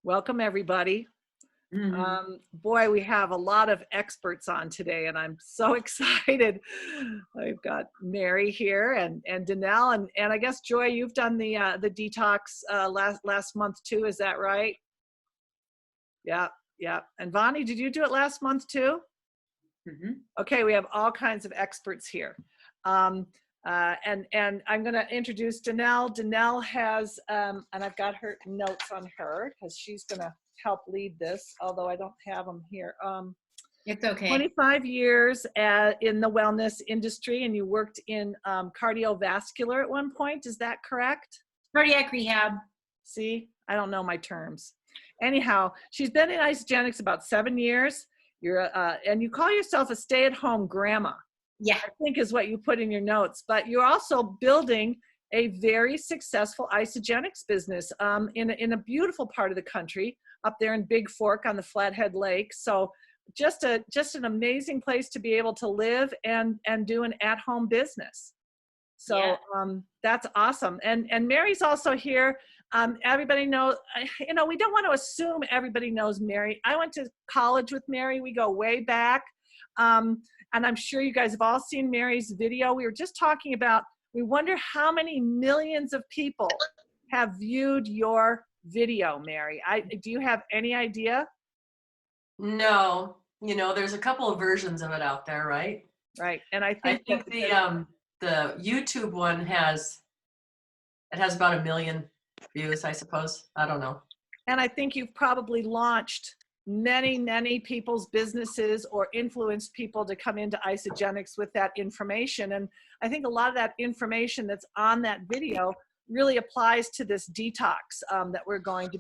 Welcome, everybody. Boy, we have a lot of experts on today, and I'm so excited. I've got Mary here and Danelle, and I guess Joy, you've done the detox last month too. Is that right? Yeah, yeah. And Vonnie, did you do it last month too? Okay, we have all kinds of experts here. And I'm going to introduce Danelle. Danelle has, and I've got her notes on her because she's going to help lead this, although I don't have them here. It's okay. 25 years in the wellness industry, and you worked in cardiovascular at one point. Is that correct? Cardiac rehab. See, I don't know my terms. Anyhow, she's been in Isogenics about 7 years. And you call yourself a stay-at-home grandma. Yeah. I think is what you put in your notes, but you're also building a very successful Isogenics business in a beautiful part of the country up there in Big Fork on the Flathead Lake. So just an amazing place to be able to live and do an at-home business. So yeah. That's awesome. And Mary's also here. Everybody knows, we don't want to assume everybody knows Mary. I went to college with Mary. We go way back. And I'm sure you guys have all seen Mary's video. We were just talking about, we wonder how many millions of people have viewed your video, Mary. Do you have any idea? No, there's a couple of versions of it out there, right? Right. And I think the YouTube one has about 1 million views, I suppose. I don't know. And I think you've probably launched many people's businesses or influenced people to come into Isogenics with that information. And I think a lot of that information that's on that video really applies to this detox that we're going to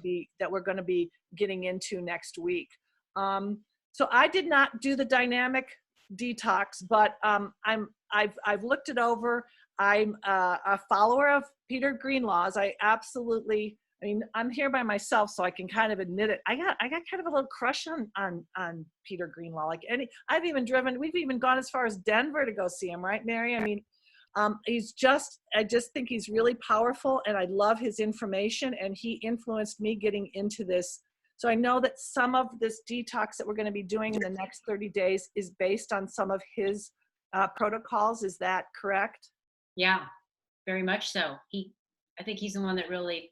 be getting into next week. So I did not do the dynamic detox, but I've looked it over. I'm a follower of Peter Greenlaw's. I'm here by myself, so I can kind of admit it. I got kind of a little crush on Peter Greenlaw. We've even gone as far as Denver to go see him, right, Mary? I mean, I just think he's really powerful, and I love his information, and he influenced me getting into this. So I know that some of this detox that we're going to be doing in the next 30 days is based on some of his protocols. Is that correct? Yeah, very much so. I think he's the one that really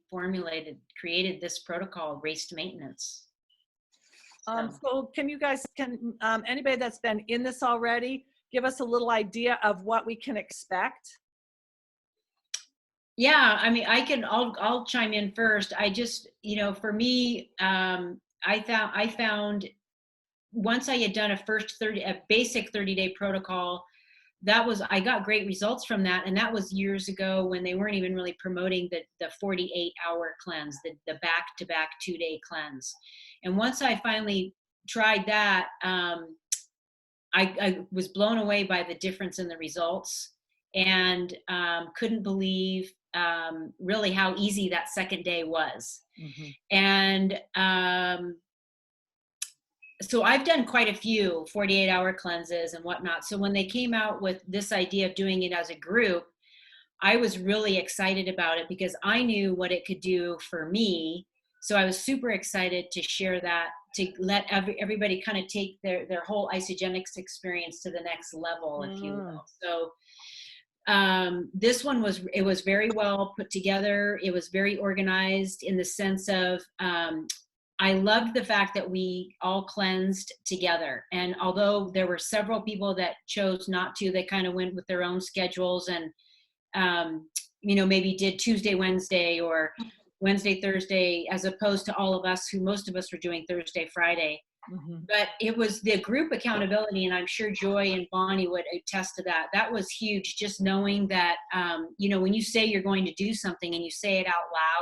created this protocol, race to maintenance. So can anybody that's been in this already give us a little idea of what we can expect? Yeah, I mean, I'll chime in first. I just, for me, I found once I had done a basic 30-day protocol, I got great results from that. And that was years ago when they weren't even really promoting the 48-hour cleanse, the back-to-back 2-day cleanse. And once I finally tried that, I was blown away by the difference in the results, and couldn't believe really how easy that second day was. Mm-hmm. And so I've done quite a few 48-hour cleanses and whatnot. So when they came out with this idea of doing it as a group, I was really excited about it because I knew what it could do for me. So I was super excited to share that, to let everybody kind of take their whole Isogenics experience to the next level, if you will. So this one was very well put together. It was very organized in the sense of, I loved the fact that we all cleansed together. And although there were several people that chose not to, they kind of went with their own schedules and, maybe did Tuesday, Wednesday, or Wednesday, Thursday, as opposed to all of us most of us were doing Thursday, Friday. Mm-hmm. But it was the group accountability, and I'm sure Joy and Bonnie would attest to that. That was huge, just knowing that, when you say you're going to do something and you say it out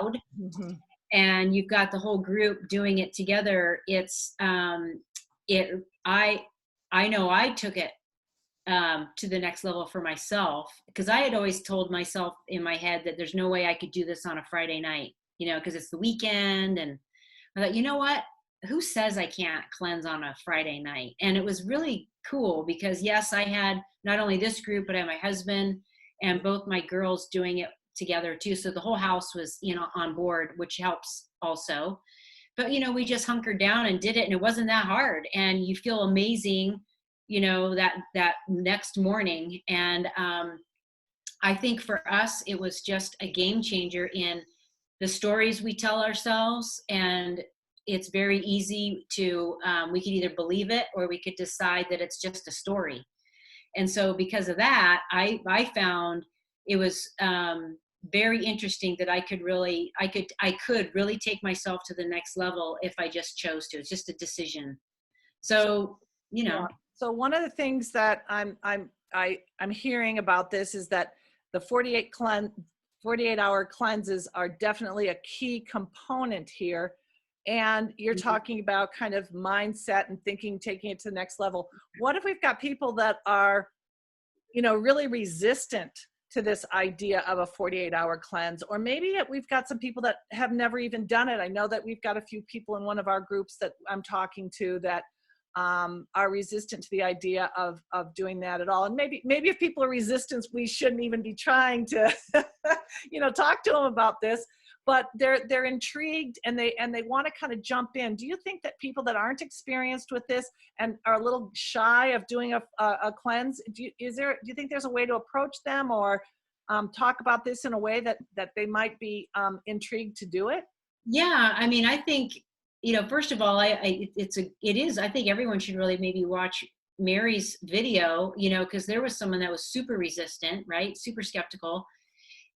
loud, mm-hmm. and you've got the whole group doing it together, I know I took it to the next level for myself, because I had always told myself in my head that there's no way I could do this on a Friday night, because it's the weekend. And I thought, you know what? Who says I can't cleanse on a Friday night? And it was really cool because, yes, I had not only this group, but I had my husband and both my girls doing it together too. So the whole house was, on board, which helps also. but we just hunkered down and did it, and it wasn't that hard, and you feel amazing, that next morning. And I think for us, it was just a game changer in the stories we tell ourselves. And it's very easy to, we could either believe it or we could decide that it's just a story. And so because of that, I found it was very interesting that I could really take myself to the next level if I just chose to. It's just a decision. So, Yeah. So one of the things that I'm hearing about this is that the 48-hour cleanses are definitely a key component here. And you're talking about kind of mindset and thinking, taking it to the next level. What if we've got people that are, really resistant to this idea of a 48-hour cleanse? Or maybe we've got some people that have never even done it. I know that we've got a few people in one of our groups that I'm talking to that are resistant to the idea of doing that at all. And maybe if people are resistant, we shouldn't even be trying to, talk to them about this. But they're intrigued and they want to kind of jump in. Do you think that people that aren't experienced with this and are a little shy of doing a cleanse, do you think there's a way to approach them or talk about this in a way that they might be intrigued to do it? Yeah, I mean, I think, first of all, I think everyone should really maybe watch Mary's video, because there was someone that was super resistant, right? Super skeptical,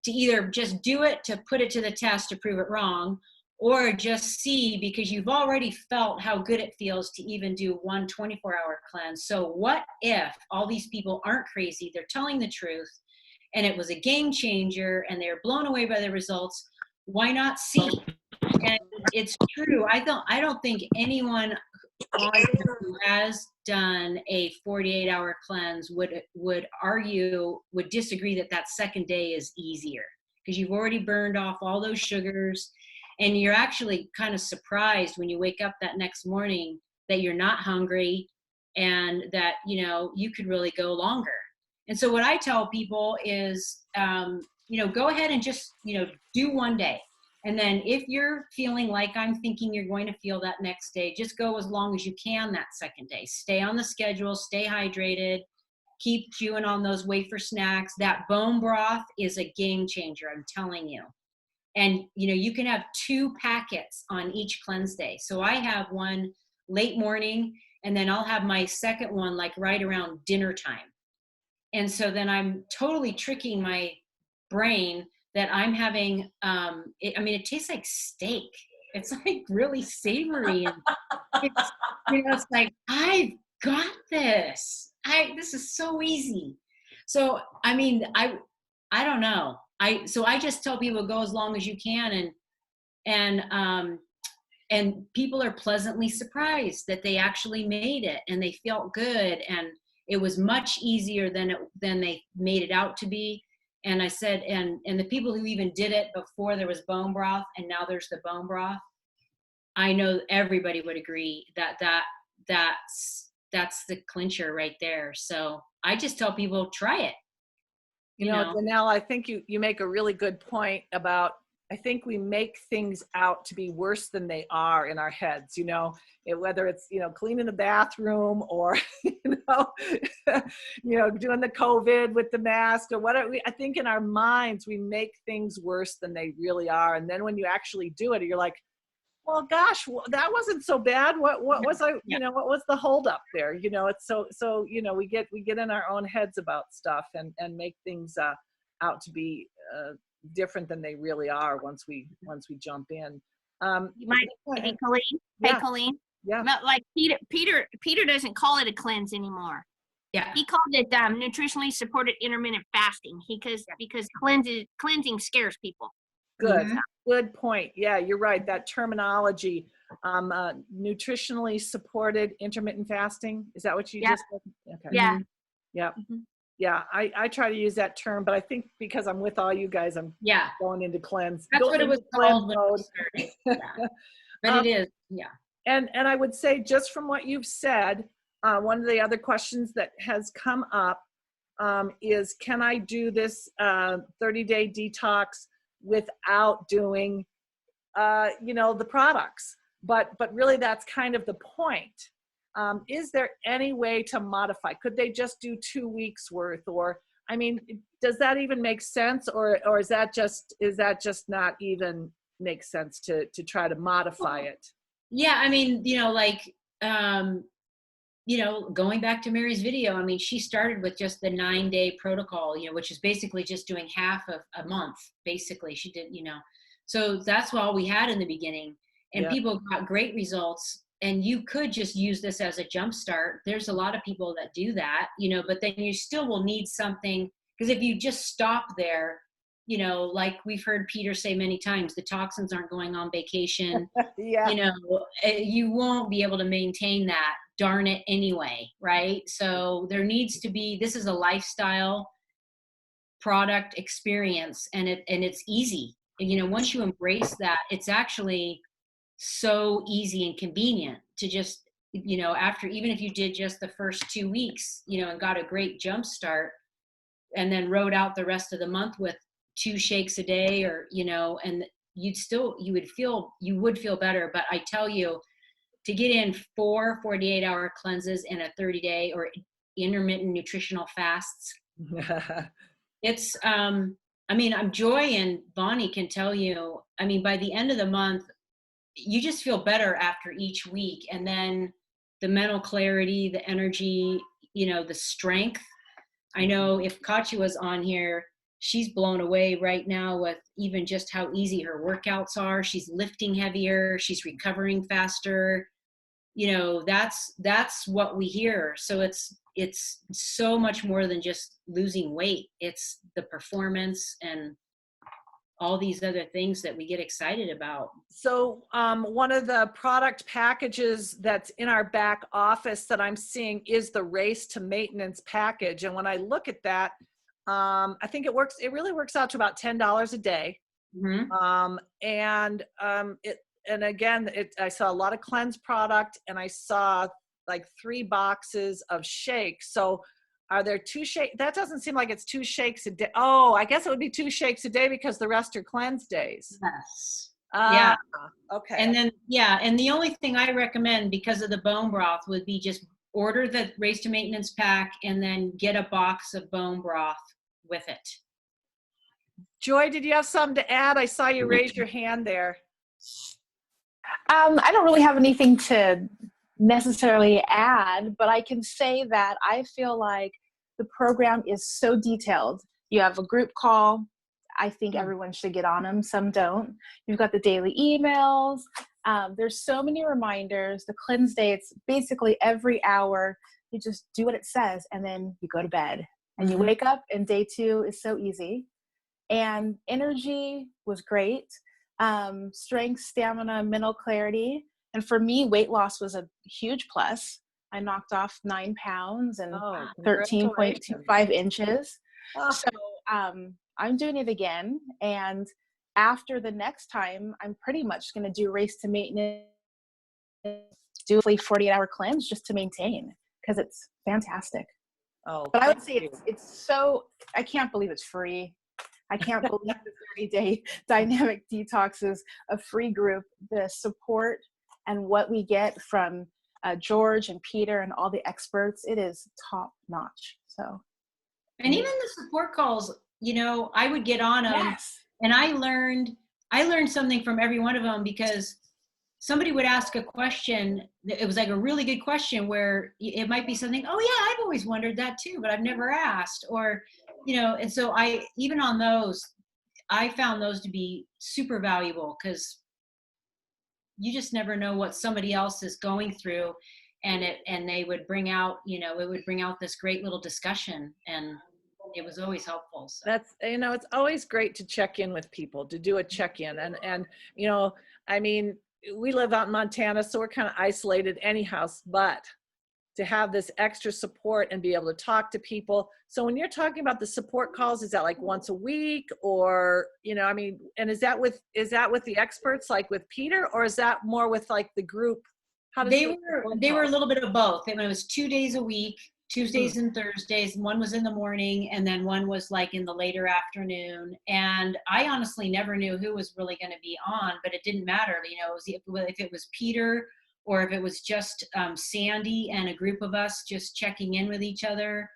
to either just do it to put it to the test to prove it wrong, or just see, because you've already felt how good it feels to even do one 24-hour cleanse. So what if all these people aren't crazy, they're telling the truth, and it was a game changer and they're blown away by the results? Why not see? And it's true. I don't think anyone on here who has done a 48-hour cleanse would disagree that second day is easier, because you've already burned off all those sugars, and you're actually kind of surprised when you wake up that next morning that you're not hungry and that you could really go longer. And so what I tell people is go ahead and just do one day. And then if you're feeling like I'm thinking you're going to feel that next day, just go as long as you can that second day. Stay on the schedule, stay hydrated, keep chewing on those wafer snacks. That bone broth is a game changer, I'm telling you. And you can have 2 packets on each cleanse day. So I have one late morning, and then I'll have my second one like right around dinner time. And so then I'm totally tricking my brain that I'm having, it tastes like steak. It's like really savory. And it's, it's like, I've got this. This is so easy. So, I don't know. So I just tell people, go as long as you can. And people are pleasantly surprised that they actually made it and they felt good. And it was much easier than they made it out to be. And I said, and the people who even did it before there was bone broth, and now there's the bone broth, I know everybody would agree that's the clincher right there. So I just tell people, try it. Danelle, I think you make a really good point about, I think we make things out to be worse than they are in our heads, whether it's, cleaning the bathroom or, doing the COVID with the mask or whatever. I think in our minds, we make things worse than they really are. And then when you actually do it, you're like, well, gosh, that wasn't so bad. What was what was the holdup there? It's so we get in our own heads about stuff and make things out to be different than they really are once we jump in. You might, hey, Colleen. Yeah. Hey, Colleen. Yeah. Not like Peter doesn't call it a cleanse anymore. Yeah. He called it nutritionally supported intermittent fasting because cleansing scares people. Good. Mm-hmm. Good point. Yeah, you're right. That terminology, nutritionally supported intermittent fasting. Is that what you just said? Okay. Yeah. Yeah. Mm-hmm. Yeah. I try to use that term, but I think because I'm with all you guys, I'm going into cleanse. That's what it was called when it started. Yeah. But it is. Yeah. And I would say, just from what you've said, one of the other questions that has come up is, can I do this 30-day detox without doing, the products? but really that's kind of the point. Is there any way to modify? Could they just do 2 weeks worth? Or, I mean, does that even make sense? Or is that just not even make sense to try to modify it? Yeah, I mean, going back to Mary's video, I mean, she started with just the 9-day protocol, which is basically just doing half of a month. Basically, she did, so that's all we had in the beginning, and people got great results. And you could just use this as a jump start. There's a lot of people that do that, but then you still will need something, because if you just stop there, like we've heard Peter say many times, the toxins aren't going on vacation. You won't be able to maintain that, darn it, anyway, right? So there needs to be, this is a lifestyle product experience, and it's easy. Once you embrace that, it's actually so easy and convenient to just, after, even if you did just the first 2 weeks, and got a great jump start, and then rode out the rest of the month with 2 shakes a day, or, and you would feel better. But I tell you, to get in 4 48-hour cleanses and a 30-day or intermittent nutritional fasts, it's, I mean, Joy and Bonnie can tell you, I mean, by the end of the month, you just feel better after each week. And then the mental clarity, the energy, the strength. I know if Katya was on here, she's blown away right now with even just how easy her workouts are. She's lifting heavier, she's recovering faster. That's what we hear. So it's so much more than just losing weight. It's the performance and all these other things that we get excited about. So one of the product packages that's in our back office that I'm seeing is the Race to Maintenance package. And when I look at that, I think it really works out to about $10 a day. Mm-hmm. And again, I saw a lot of cleanse product, and I saw like 3 boxes of shakes. So are there 2 shakes? That doesn't seem like it's 2 shakes a day. Oh, I guess it would be 2 shakes a day because the rest are cleanse days. Yes. Yeah. Okay. And then, and the only thing I recommend because of the bone broth would be just order the Race to Maintenance pack and then get a box of bone broth with it. Joy, did you have something to add? I saw you raise your hand there. I don't really have anything to necessarily add, but I can say that I feel like the program is so detailed. You have a group call. I think everyone should get on them. Some don't. You've got the daily emails. There's so many reminders. The cleanse day, it's basically every hour. You just do what it says, and then you go to bed. And you wake up, and day 2 is so easy. And energy was great. Strength, stamina, mental clarity. And for me, weight loss was a huge plus. I knocked off 9 pounds and 13.25 inches. So I'm doing it again. And after the next time, I'm pretty much going to do Race to Maintenance, do a 48-hour cleanse just to maintain, because it's fantastic. Oh, but I would say it's so, I can't believe it's free. I can't believe the 30-day dynamic detox is a free group. The support and what we get from George and Peter and all the experts, it is top notch. So, and even the support calls, I would get on them, and I learned something from every one of them, because somebody would ask a question. It was like a really good question where it might be something, oh yeah, I've always wondered that too, but I've never asked, or and so even on those, I found those to be super valuable, because you just never know what somebody else is going through, and they would bring out, it would bring out this great little discussion, and it was always helpful. So. That's, it's always great to check in with people, to do a check-in, and I mean, we live out in Montana, so we're kind of isolated anyhow, but to have this extra support and be able to talk to people. So when you're talking about the support calls, is that like once a week, or, I mean, and is that with the experts, like with Peter, or is that more with like the group? How does they were a little bit of both. It was 2 days a week, Tuesdays and Thursdays. One was in the morning, and then one was like in the later afternoon. And I honestly never knew who was really going to be on, but it didn't matter. You know, if it was Peter or if it was just Sandy and a group of us just checking in with each other.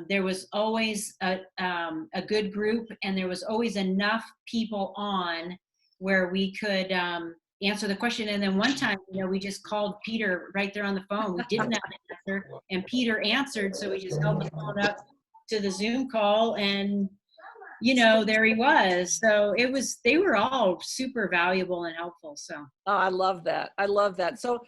There was always a good group, and there was always enough people on where we could answer the question. And then one time, you know, we just called Peter right there on the phone. We didn't have an answer, and Peter answered, so we just held the phone up to the Zoom call, and you know, there he was. So they were all super valuable and helpful. So Oh, I love that. I love that. So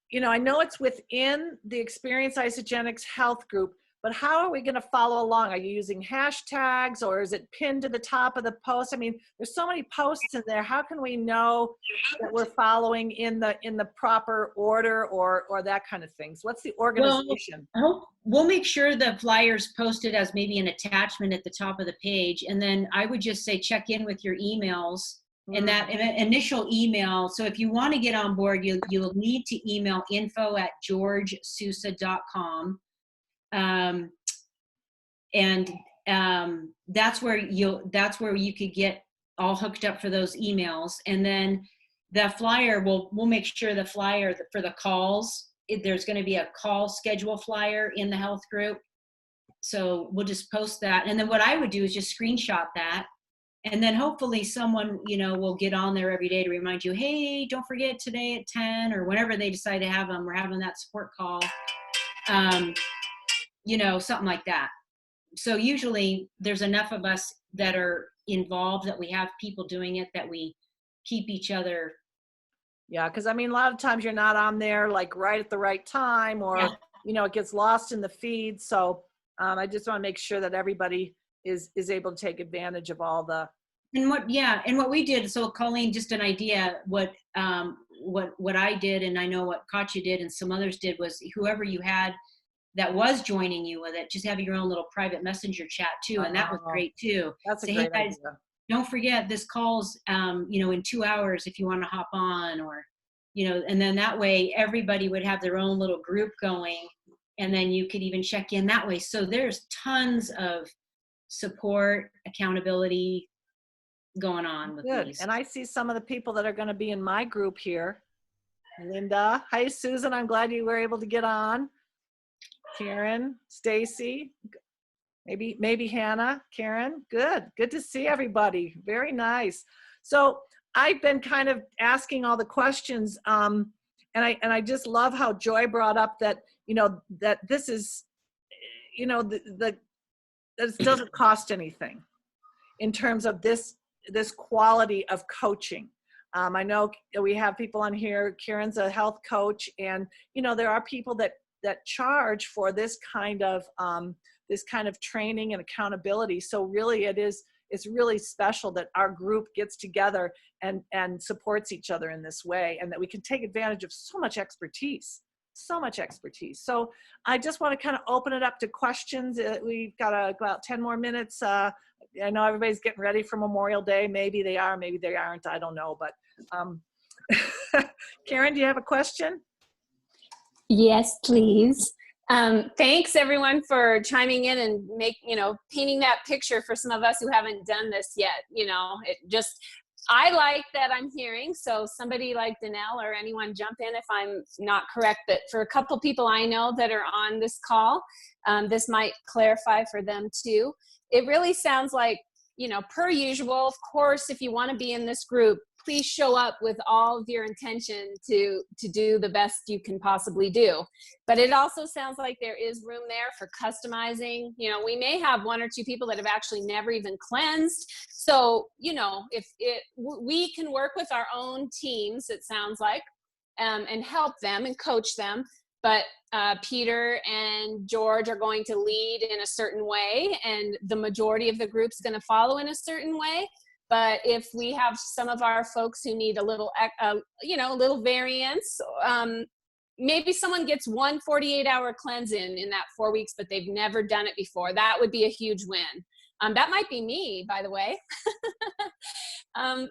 you know, I know it's within the Experience Isogenics Health group, but how are we going to follow along? Are you using hashtags, or is it pinned to the top of the post? I mean, there's so many posts in there. How can we know that we're following in the proper order or that kind of things? What's the organization? Well, we'll make sure the flyer's posted as maybe an attachment at the top of the page. And then I would just say, check in with your emails and that initial email. So if you want to get on board, you'll need to email info@georgesousa.com. That's where you could get all hooked up for those emails. And then the flyer, we'll make sure the flyer for the calls, there's going to be a call schedule flyer in the health group. So we'll just post that. And then what I would do is just screenshot that. And then hopefully someone, you know, will get on there every day to remind you, hey, don't forget today at 10 or whenever they decide to have them, we're having that support call. You know, something like that. So usually there's enough of us that are involved that we have people doing it, that we keep each other. Yeah, because I mean, a lot of times you're not on there like right at the right time, or you know, it gets lost in the feed. So I just want to make sure that everybody is able to take advantage of all the. And what we did. So Colleen, just an idea. What I did, and I know what Katya did, and some others did, was whoever you had that was joining you with it, just have your own little private messenger chat too. And that was great too. That's a Say, great hey guys, idea. don't forget this call's, you know, in 2 hours if you want to hop on, or, you know, and then that way everybody would have their own little group going, and then you could even check in that way. So there's tons of support, accountability going on with Good. these. And I see some of the people that are going to be in my group here. Linda, hi Susan, I'm glad you were able to get on. Karen, Stacy, maybe Hannah, Karen. Good to see everybody. Very nice. So I've been kind of asking all the questions, and I just love how Joy brought up that, you know, that this is, you know, that it doesn't cost anything in terms of this quality of coaching. I know we have people on here. Karen's a health coach, and you know, there are people that charge for this kind of training and accountability. So really it's really special that our group gets together and supports each other in this way, and that we can take advantage of so much expertise. So I just want to kind of open it up to questions. We've got about 10 more minutes. I know everybody's getting ready for Memorial Day. Maybe they are, maybe they aren't. I don't know. But Karen, do you have a question? Yes, please. Thanks everyone for chiming in and painting that picture for some of us who haven't done this yet. You know, I like that I'm hearing, so somebody like Danelle or anyone jump in if I'm not correct, but for a couple people I know that are on this call, this might clarify for them too. It really sounds like, you know, per usual, of course, if you want to be in this group, please show up with all of your intention to do the best you can possibly do. But it also sounds like there is room there for customizing. You know, we may have one or two people that have actually never even cleansed. So, you know, we can work with our own teams, it sounds like, and help them and coach them. But Peter and George are going to lead in a certain way, and the majority of the group's going to follow in a certain way. But if we have some of our folks who need a little, a little variance, maybe someone gets one 48-hour cleanse in that 4 weeks, but they've never done it before. That would be a huge win. That might be me, by the way.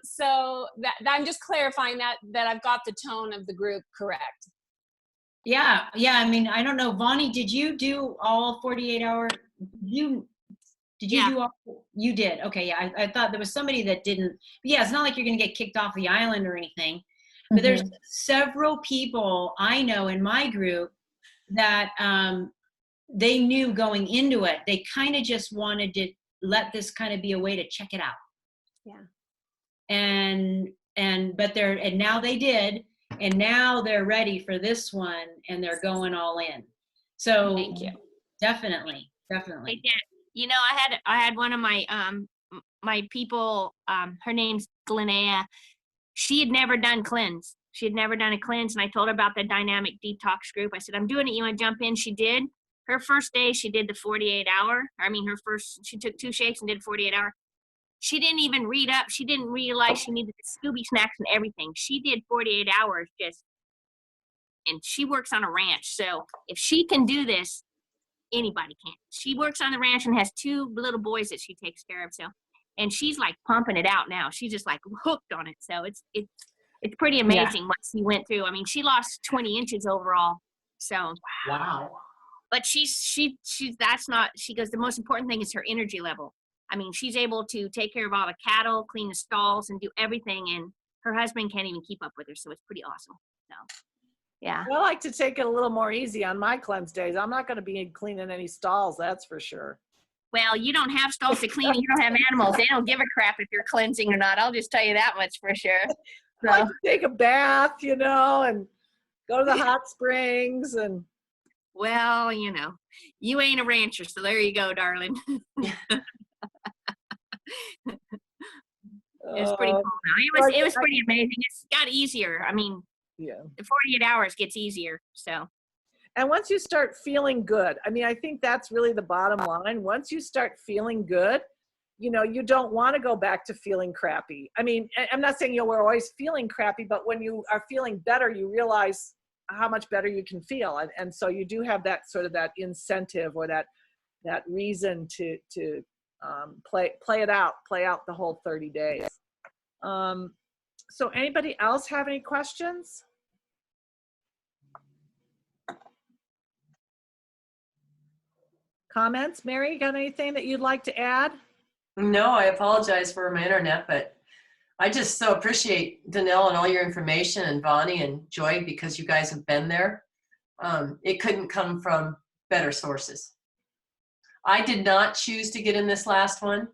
So that I'm just clarifying that I've got the tone of the group correct. Yeah. I mean, I don't know. Vonnie, did you do all 48-hour? Did you Yeah. do all? You did. Okay. Yeah. I thought there was somebody that didn't. Yeah. It's not like you're going to get kicked off the island or anything. But there's several people I know in my group that they knew going into it. They kind of just wanted to let this kind of be a way to check it out. Yeah. But now they did, and now they're ready for this one, and they're going all in. So Thank you. definitely. They did. You know, I had one of my my people, her name's Glenea. She had never done cleanse. She had never done a cleanse, and I told her about the dynamic detox group. I said, I'm doing it. You want to jump in? She did. Her first day, she did the 48-hour. She took 2 shakes and did 48-hour. She didn't even read up. She didn't realize she needed the Scooby snacks and everything. She did 48 hours and she works on a ranch. So if she can do this, anybody can. She works on the ranch and has 2 little boys that she takes care of. So, and she's like pumping it out now. She's just like hooked on it. So it's pretty amazing what she went through. I mean, she lost 20 inches overall. So Wow. but she goes, the most important thing is her energy level. I mean, she's able to take care of all the cattle, clean the stalls, and do everything, and her husband can't even keep up with her, so it's pretty awesome. So yeah. I like to take it a little more easy on my cleanse days. I'm not going to be cleaning any stalls, that's for sure. Well, you don't have stalls to clean, you don't have animals. They don't give a crap if you're cleansing or not. I'll just tell you that much for sure. So, I like to take a bath, you know, and go to the hot springs and well, you know, you ain't a rancher, so there you go, darling. It was pretty cool. It was pretty amazing. It's got easier. I mean, yeah. the 48 hours gets easier. So. And once you start feeling good, I mean, I think that's really the bottom line. Once you start feeling good, you know, you don't want to go back to feeling crappy. I mean, I'm not saying you're always feeling crappy, but when you are feeling better, you realize how much better you can feel. And so you do have that sort of that incentive or that reason to play out the whole 30 days. So anybody else have any questions? Comments? Mary, you got anything that you'd like to add? No, I apologize for my internet, but I just so appreciate Danelle and all your information, and Vonnie and Joy, because you guys have been there. It couldn't come from better sources. I did not choose to get in this last one,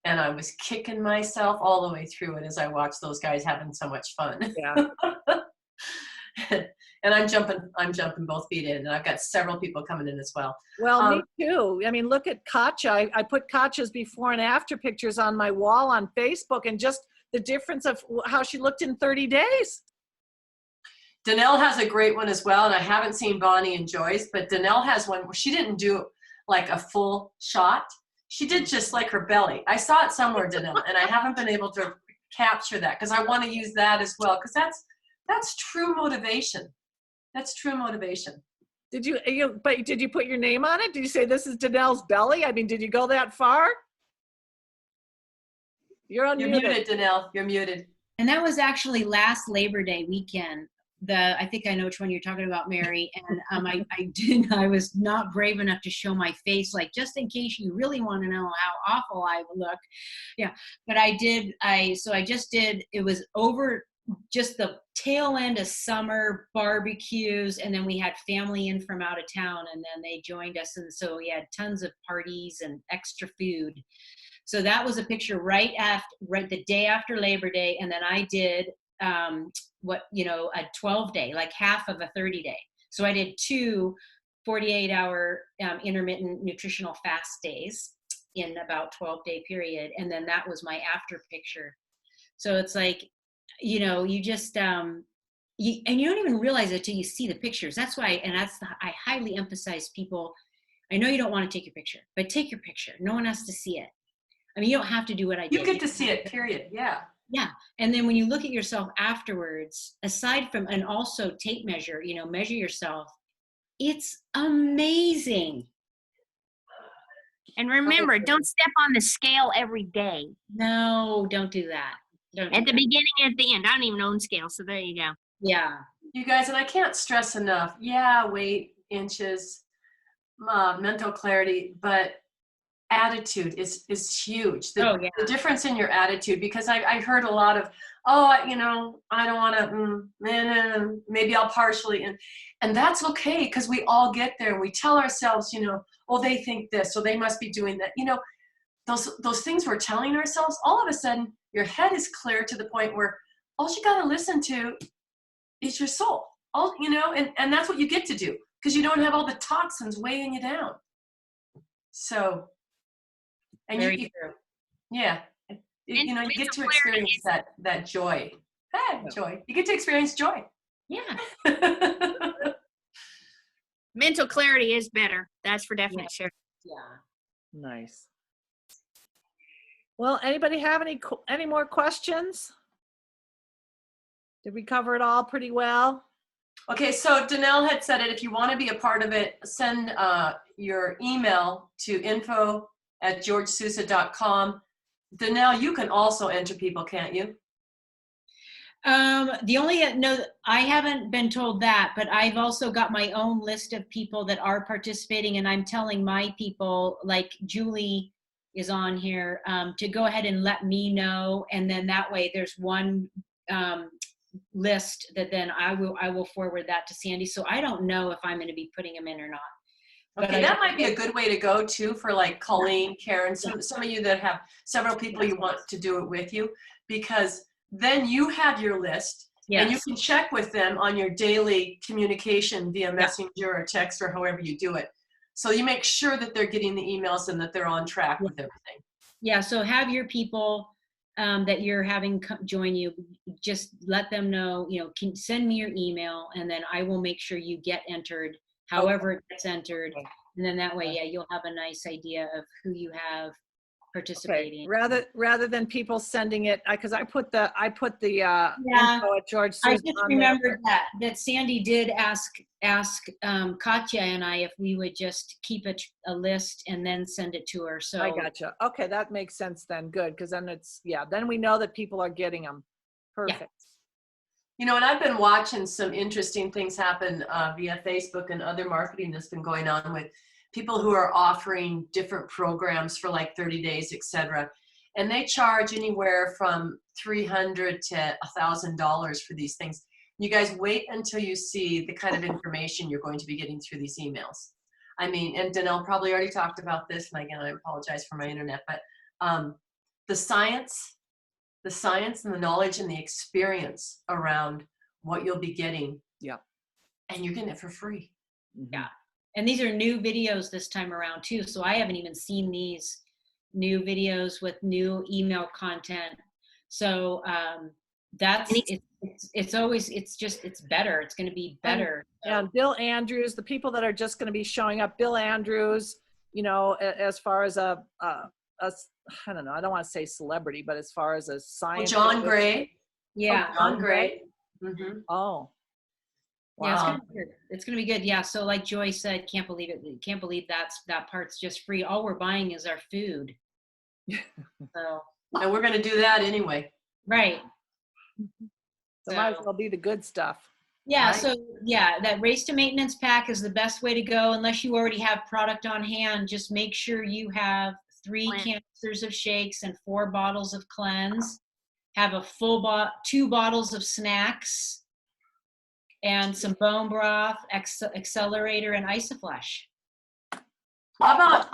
and I was kicking myself all the way through it as I watched those guys having so much fun. Yeah. And I'm jumping both feet in, and I've got several people coming in as well. Well, me too. I mean, look at Katja. I put Katja's before and after pictures on my wall on Facebook, and just the difference of how she looked in 30 days. Danelle has a great one as well, and I haven't seen Vonnie and Joyce, but Danelle has one where she didn't do like a full shot. She did just like her belly. I saw it somewhere, Danelle, and I haven't been able to capture that because I want to use that as well, because that's true motivation. That's true motivation. Did you put your name on it? Did you say this is Danelle's belly? I mean, did you go that far? You're unmuted. You're muted, Danelle. You're muted. And that was actually last Labor Day weekend. I think I know which one you're talking about, Mary. And I was not brave enough to show my face, like just in case you really want to know how awful I look. Yeah, but I did. It was over just the tail end of summer barbecues, and then we had family in from out of town, and then they joined us, and so we had tons of parties and extra food. So that was a picture right the day after Labor Day, and then I did a 12-day, like half of a 30-day. So I did 2 48-hour intermittent nutritional fast days in about 12-day period, and then that was my after picture. So it's like, you know, you just and you don't even realize it till you see the pictures. That's why, I highly emphasize people. I know you don't want to take your picture, but take your picture. No one has to see it. I mean, you don't have to do what I did. You get to see it, period. Yeah. Yeah. And then when you look at yourself afterwards, aside from, and also tape measure, you know, measure yourself, it's amazing. And remember, don't step on the scale every day. No, don't do that. At the beginning and at the end. I don't even own scale, so there you go. Yeah. You guys, and I can't stress enough. Yeah, weight, inches, mental clarity, but attitude is huge. Oh, yeah. The difference in your attitude, because I heard a lot of, oh, I don't want to, maybe I'll partially, and that's okay, because we all get there and we tell ourselves, oh, they think this, so they must be doing that. Those things we're telling ourselves, all of a sudden your head is clear to the point where all you got to listen to is your soul. And that's what you get to do, because you don't have all the toxins weighing you down. So, and Very true. yeah, you get to experience that joy. Hey, Yeah. joy. You get to experience joy. Yeah. Mental clarity is better. That's for definite sure. Yeah. Nice. Well, anybody have any more questions? Did we cover it all pretty well? Okay, so Danelle had said it. If you want to be a part of it, send your email to info@georgesousa.com. Danelle, you can also enter people, can't you? The only no, I haven't been told that, but I've also got my own list of people that are participating, and I'm telling my people, like Julie is on here, to go ahead and let me know, and then that way there's one list that then I will forward that to Sandy. So I don't know if I'm going to be putting them in or not. Okay, that might be a good way to go too, for like Colleen, Karen, some of you that have several people you want to do it with you, because then you have your list. Yes. And you can check with them on your daily communication via messenger or text or however you do it. So you make sure that they're getting the emails and that they're on track with everything. Yeah, so have your people that you're having join you, just let them know, can send me your email, and then I will make sure you get entered, however it gets entered. And then that way, you'll have a nice idea of who you have participating. Okay. Rather than people sending it, because I put the info at George Sousa. I just remembered that Sandy did ask Katya and I if we would just keep a list and then send it to her. So I gotcha. Okay, that makes sense then. Good, because then then we know that people are getting them. Perfect. And I've been watching some interesting things happen via Facebook and other marketing that's been going on with people who are offering different programs for like 30 days, etc. And they charge anywhere from $300 to $1,000 for these things. You guys wait until you see the kind of information you're going to be getting through these emails. I mean, and Danelle probably already talked about this, and again, I apologize for my internet, but the science and the knowledge and the experience around what you'll be getting. Yeah. And you're getting it for free. Yeah. And these are new videos this time around too. So I haven't even seen these new videos with new email content. So it's better. It's going to be better. And Bill Andrews, the people that are just going to be showing up, Bill Andrews, as far as I don't know, I don't want to say celebrity, but as far as a science. John Gray. Yeah. John Gray. Mm-hmm. Oh. Wow. Yeah, it's gonna be good. Yeah. So like Joy said, can't believe it. Can't believe that part's just free. All we're buying is our food. So. And we're gonna do that anyway. Right. So might as well be the good stuff. Yeah. Right? So that race to maintenance pack is the best way to go. Unless you already have product on hand, just make sure you have 3 canisters of shakes and 4 bottles of cleanse. Have a full 2 bottles of snacks. And some bone broth, accelerator, and Isoflesh. How about